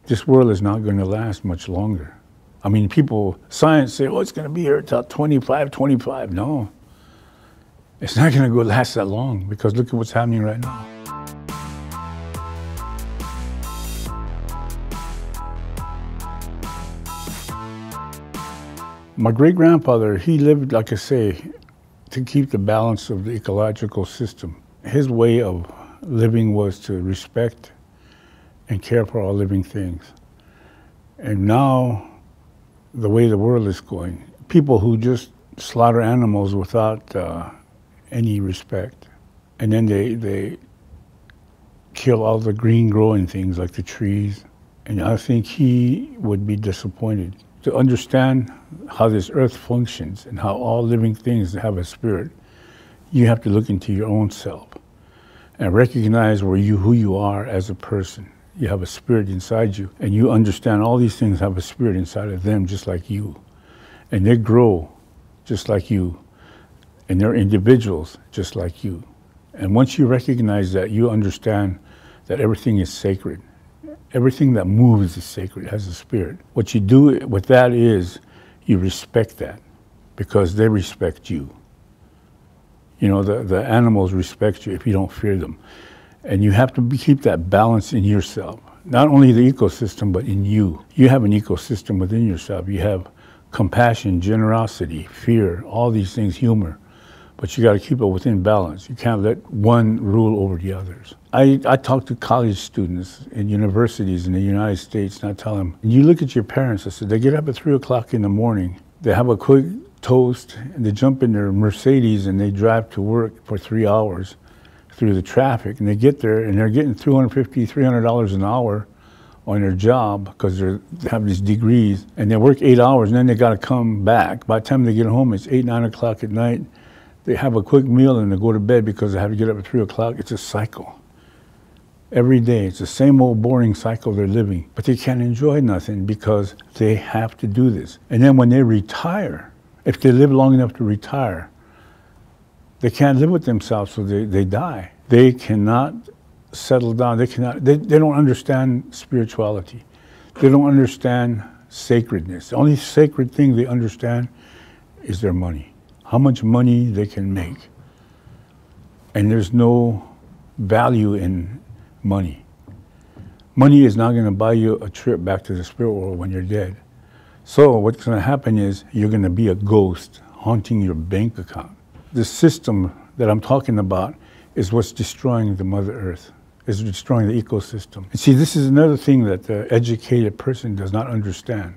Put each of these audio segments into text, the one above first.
This world is not going to last much longer. I mean, science say, oh, it's going to be here till 25. No, it's not going to last that long, because look at what's happening right now. My great-grandfather, he lived, like I say, to keep the balance of the ecological system. His way of living was to respect and care for all living things. And now, the way the world is going, people who just slaughter animals without any respect, and then they kill all the green growing things like the trees, and I think he would be disappointed. To understand how this earth functions and how all living things have a spirit, you have to look into your own self and recognize who you are as a person. You have a spirit inside you, and you understand all these things have a spirit inside of them just like you. And they grow just like you, and they're individuals just like you. And once you recognize that, you understand that everything is sacred. Everything that moves is sacred, has a spirit. What you do with that is you respect that, because they respect you. You know, the animals respect you if you don't fear them. And you have to keep that balance in yourself. Not only the ecosystem, but in you. You have an ecosystem within yourself. You have compassion, generosity, fear, all these things, humor. But you got to keep it within balance. You can't let one rule over the others. I talk to college students in universities in the United States, and I tell them, you look at your parents, I said, they get up at 3 o'clock in the morning, they have a quick toast, and they jump in their Mercedes and they drive to work for 3 hours through the traffic, and they get there and they're getting $250, $300 an hour on their job because they have these degrees, and they work 8 hours and then they got to come back. By the time they get home, it's 8, 9 o'clock at night. They have a quick meal and they go to bed because they have to get up at 3 o'clock. It's a cycle. Every day, it's the same old boring cycle they're living, but they can't enjoy nothing because they have to do this. And then when they retire, if they live long enough to retire, they can't live with themselves, so they die. They cannot settle down. They don't understand spirituality. They don't understand sacredness. The only sacred thing they understand is their money, how much money they can make. And there's no value in money. Money is not going to buy you a trip back to the spirit world when you're dead. So what's going to happen is you're going to be a ghost haunting your bank account. The system that I'm talking about is what's destroying the Mother Earth, is destroying the ecosystem. And see, this is another thing that the educated person does not understand.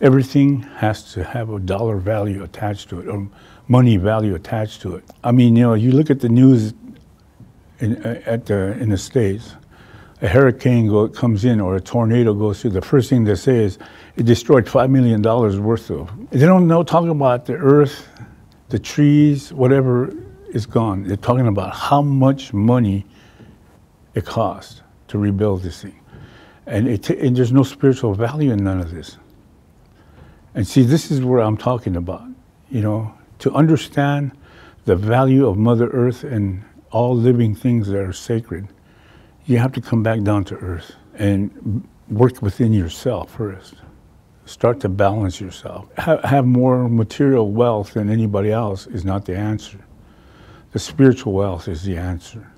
Everything has to have a dollar value attached to it, or money value attached to it. I mean, you know, you look at the news in the States, a hurricane comes in or a tornado goes through, the first thing they say is it destroyed $5 million worth of. They don't talk about the earth, the trees, whatever is gone. They're talking about how much money it costs to rebuild this thing. And there's no spiritual value in none of this. And see, this is where I'm talking about, you know, to understand the value of Mother Earth and all living things that are sacred, you have to come back down to earth and work within yourself first. Start to balance yourself. Have more material wealth than anybody else is not the answer. The spiritual wealth is the answer.